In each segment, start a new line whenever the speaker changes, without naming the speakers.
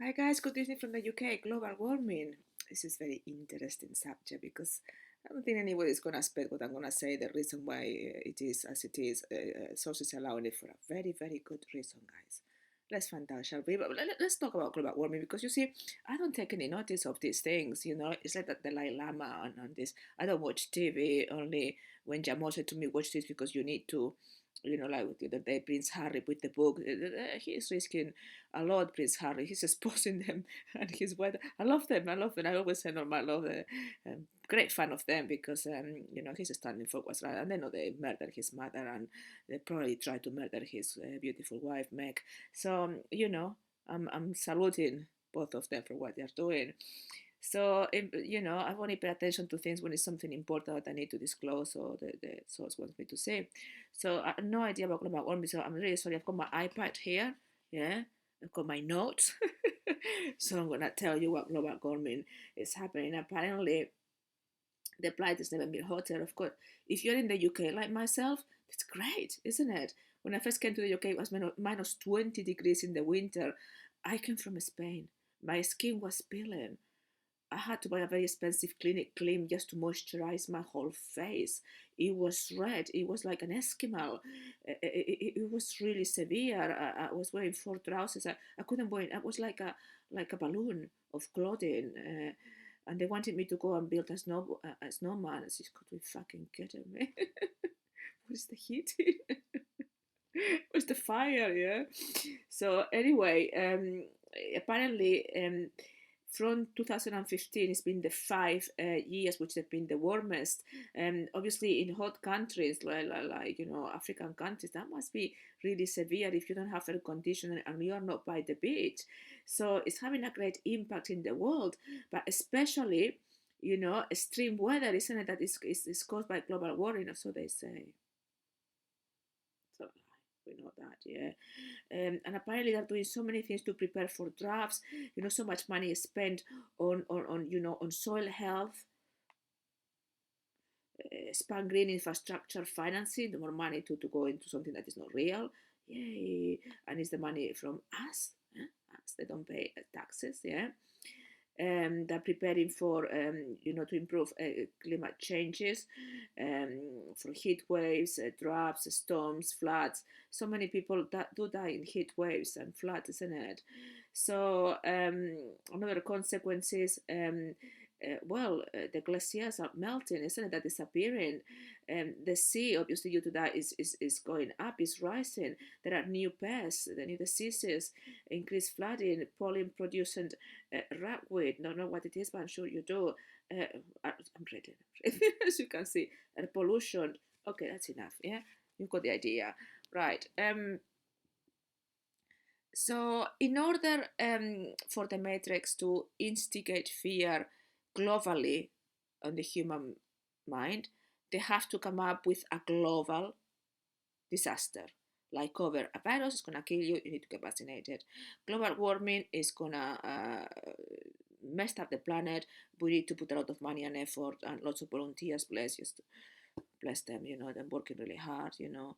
Hi guys, good evening from the UK. Global warming. This is very interesting subject because I don't think anybody is going to expect what I'm going to say. The reason why it is as it is, sources allowing it for a very, very good reason, guys. Let's find out, shall we? But let's talk about global warming because you see, I don't take any notice of these things. You know, it's like the Dalai Lama on this. I don't watch TV only when Jamal said to me, "Watch this because you need to." You know, like the other day, Prince Harry with the book. He's risking a lot, Prince Harry. He's exposing them and his weather. I love them. I love them. I always say, no, I love them. Great fan of them because, you know, he's standing for what's right. And they know they murdered his mother and they probably tried to murder his beautiful wife, Meg. So, you know, I'm saluting both of them for what they're doing. So, you know, I only pay attention to things when it's something important that I need to disclose or the source wants me to say. So, I have no idea about global warming. So, I'm really sorry. I've got my iPad here. Yeah. I've got my notes. So, I'm going to tell you what global warming is happening. Apparently, the planet has never been hotter. Of course, if you're in the UK like myself, that's great, isn't it? When I first came to the UK, it was minus 20 degrees in the winter. I came from Spain. My skin was peeling. I had to buy a very expensive clinic cream just to moisturize my whole face. It was red. It was like an Eskimo. It was really severe. I was wearing four trousers. I couldn't wear it. I was like a balloon of clothing. And they wanted me to go and build a snowman. I said, could we fucking kidding me? Where's the heat? Where's the fire? Yeah. So anyway, apparently, from 2015, it's been the 5 years which have been the warmest. Obviously, in hot countries like you know African countries, that must be really severe if you don't have air conditioning and you are not by the beach. So it's having a great impact in the world, but especially, you know, extreme weather, isn't it? That is caused by global warming, or so they say. So we know that, yeah. And apparently they're doing so many things to prepare for droughts. You know, so much money is spent on you know on soil health, span green infrastructure financing, the more money to go into something that is not real. Yay! And it's the money from us. Us. They don't pay taxes. Yeah. They're preparing for you know to improve climate changes, for heat waves, droughts, storms, floods. So many people that do die in heat waves and floods, isn't it? So another consequences. The glaciers are melting, isn't it? They're disappearing. The sea, obviously, due to that, is going up, is rising. There are new pests, the new diseases, increased flooding, pollen producing ragweed. Don't know what it is, but I'm sure you do. I'm reading, as you can see. And pollution. Okay, that's enough. Yeah, you've got the idea, right? So, in order for the Matrix to instigate fear globally on the human mind, they have to come up with a global disaster. Like over a virus is gonna kill you, you need to get vaccinated. Global warming is gonna mess up the planet. We need to put a lot of money and effort and lots of volunteers, bless them, you know, they're working really hard, you know,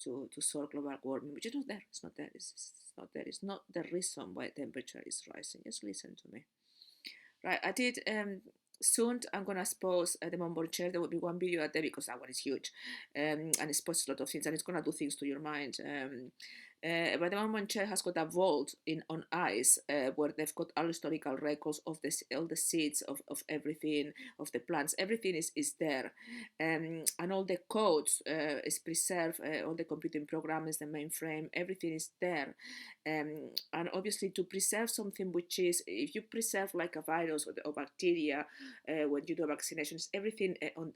to solve global warming, which is not there. It's not there. It's not there. It's not the reason why temperature is rising. Just listen to me. Right, I did soon I'm gonna expose the Monborn chair. There will be one video a day because that one is huge, and it exposes a lot of things and it's gonna do things to your mind. But the Monborn chair has got a vault in on ice where they've got all historical records of this, all the seeds of everything, of the plants. Everything is there, and all the codes is preserved. All the computing programs, the mainframe, everything is there. And obviously to preserve something which is, if you preserve like a virus or bacteria, when you do vaccinations, everything on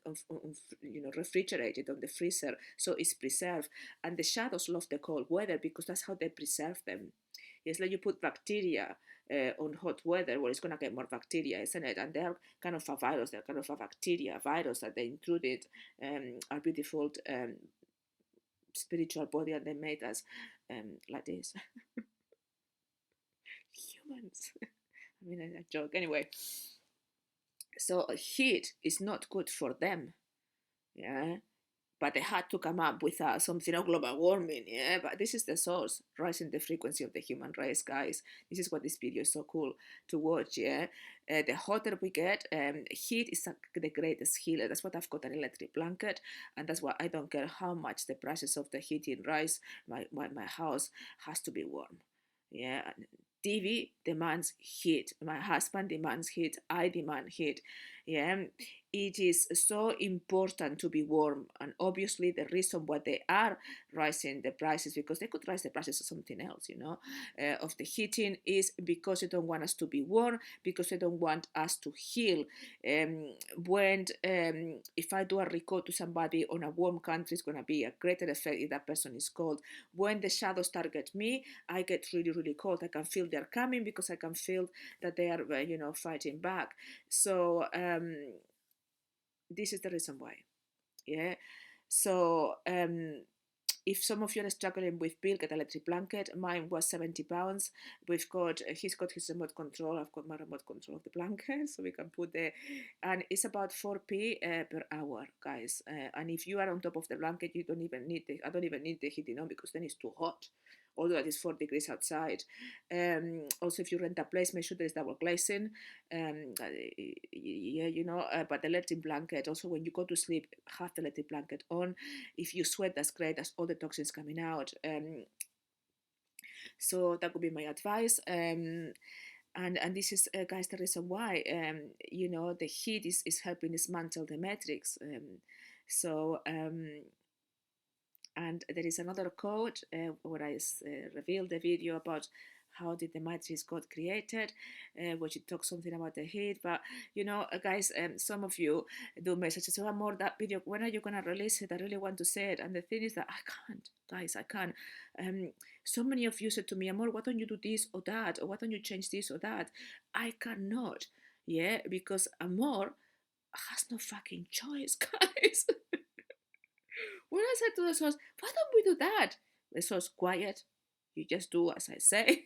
you know refrigerated on the freezer, so it's preserved. And the shadows love the cold weather because that's how they preserve them. It's like you put bacteria on hot weather, well, it's going to get more bacteria, isn't it? And they're kind of a virus, they're kind of a bacteria, virus that they intruded, our beautiful spiritual body, and they made us like this. Humans. I mean, a joke. Anyway, so heat is not good for them. Yeah. but they had to come up with something of global warming. Yeah, but this is the source, rising the frequency of the human race, guys. This is what this video is so cool to watch. Yeah, the hotter we get, heat is the greatest healer. That's what I've got, an electric blanket, and that's why I don't care how much the prices of the heating rise. My house has to be warm. Yeah. TV demands heat. My husband demands heat. I demand heat. Yeah, it is so important to be warm, and obviously the reason why they are rising the prices, because they could rise the prices of something else, of the heating, is because they don't want us to be warm, because they don't want us to heal. When if I do a record to somebody on a warm country, it's going to be a greater effect if that person is cold. When the shadows target me, I get really, really cold. I can feel they're coming, because I can feel that they are, fighting back. So this is the reason why. Yeah. So if some of you are struggling with bill, get an electric blanket. Mine was £70. He's got his remote control. I've got my remote control of the blanket, so we can put and it's about 4p per hour, guys. And if you are on top of the blanket, you don't even need I don't even need the heating on, because then it's too hot. Although it is 4 degrees outside. Also, if you rent a place, make sure there is double glazing. But the electric blanket, also when you go to sleep, have the electric blanket on. If you sweat, that's great. That's all the toxins coming out. So that would be my advice. And this is, guys, the reason why, the heat is helping dismantle the matrix. And there is another quote where I revealed the video about how did the matrix got created, which it talks something about the heat. But guys, some of you do messages, so Amor, that video, when are you gonna release it? I really want to say it. And the thing is that I can't, guys, I can't. So many of you said to me, Amor, why don't you do this or that, or why don't you change this or that? I cannot. Yeah, because Amor has no fucking choice, guys. When I said to the source, why don't we do that? The source, quiet. You just do as I say.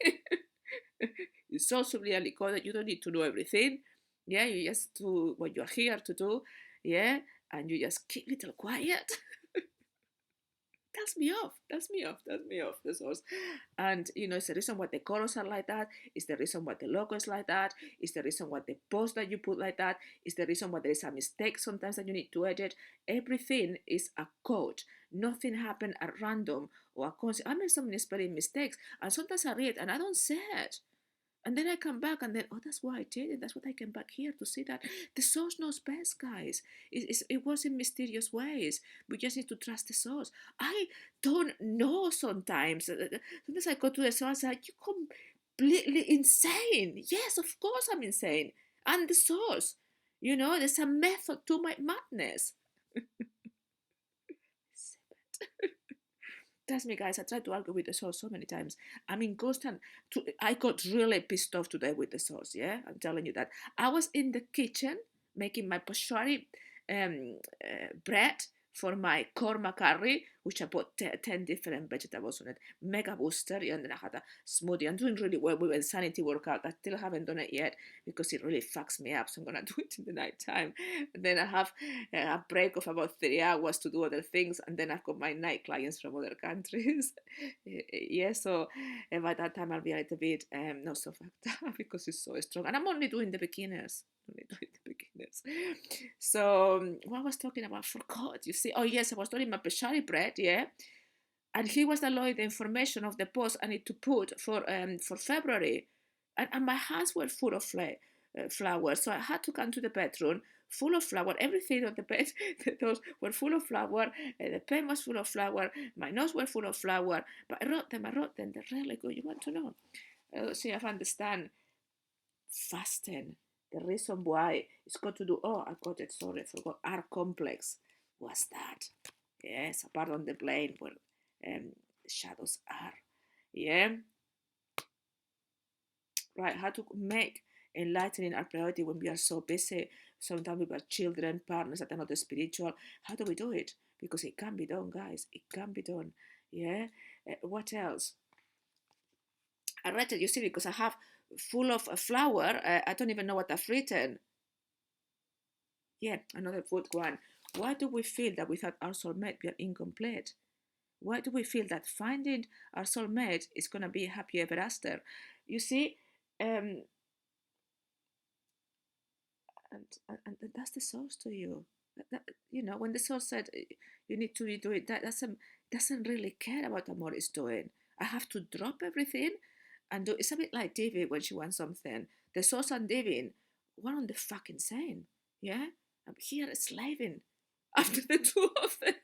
It's so severely coded. You don't need to know everything. Yeah, you just do what you're here to do. Yeah, and you just keep little quiet. That's me off, the source. And it's the reason why the colors are like that. It's the reason why the logo is like that. It's the reason why the post that you put like that. It's the reason why there is a mistake sometimes that you need to edit. Everything is a code. Nothing happened at random or a concept. I made so many spelling mistakes, and sometimes I read and I don't say it. And then I come back and then, oh, that's why I did it. That's what I came back here to see that. The source knows best, guys. It was in mysterious ways. We just need to trust the source. I don't know sometimes. Sometimes I go to the source and I'm like, you're completely insane. Yes, of course I'm insane. And the source. There's a method to my madness. Trust me, guys, I tried to argue with the source so many times. I mean, I got really pissed off today with the source, yeah? I'm telling you that. I was in the kitchen making my pashari bread for my korma curry, which I put 10 different vegetables on it. Mega booster, and then I had a smoothie. I'm doing really well with insanity workout. I still haven't done it yet because it really fucks me up, so I'm going to do it in the night time. And then I have a break of about 3 hours to do other things, and then I've got my night clients from other countries. Yeah, so by that time I'll be a little bit not so fucked up because it's so strong. And I'm only doing the beginners. So what I was talking about, forgot. You see, oh yes, I was doing my peshari bread, yeah, and he was allowing the information of the post I need to put for February, and my hands were full of flour, so I had to come to the bedroom full of flour. Everything on the bed, those were full of flour. The pen was full of flour. My notes were full of flour. But I wrote them. They're really good. You want to know? See if I understand. Fasting. The reason why it's got to do, oh, I got it, sorry, I forgot, R complex. What's that? Yes, a part on the brain where shadows are. Yeah. Right, how to make enlightening our priority when we are so busy. Sometimes we have children, partners that are not spiritual. How do we do it? Because it can be done, guys. It can be done. Yeah. What else? I read it, you see, because I have full of flour. I don't even know what I've written. Yeah, another food one. Why do we feel that without our soulmate we are incomplete? Why do we feel that finding our soulmate is going to be happy ever after? You see, um, and that's the source to you. When the source said you need to do it, that doesn't really care about what Amor is doing. I have to drop everything and do. It's a bit like David when she wants something. The source and David, one on the fucking same. Yeah, I'm here slaving after the two of them.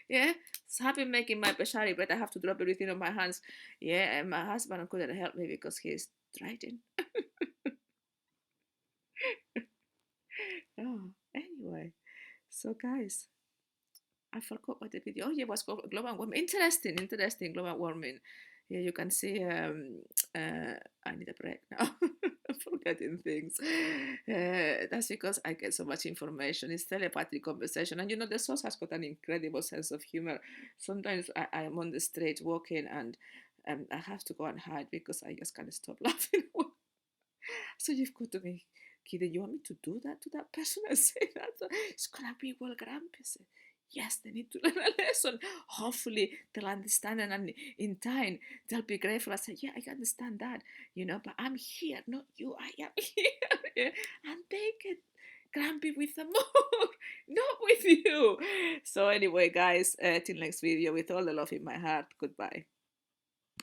Yeah, so I've been making my beshari, but I have to drop everything on my hands. Yeah, and my husband couldn't help me because he's writing. Oh, anyway, so guys, I forgot what the video. Oh, yeah, it was global warming. Interesting global warming. Yeah, you can see. I need a break now. I'm forgetting things. That's because I get so much information. It's telepathic conversation, and the source has got an incredible sense of humor. Sometimes I am on the street walking, and I have to go and hide because I just can't stop laughing. So you've got to be kidding. You want me to do that to that person and say that? It's gonna be well grumpy. I said, yes, they need to learn a lesson. Hopefully they'll understand, and in time they'll be grateful. I said, yeah, I understand that, but I'm here, not you. I am here. Yeah? And they get grumpy with them more, not with you. So anyway, guys, till next video, with all the love in my heart, goodbye.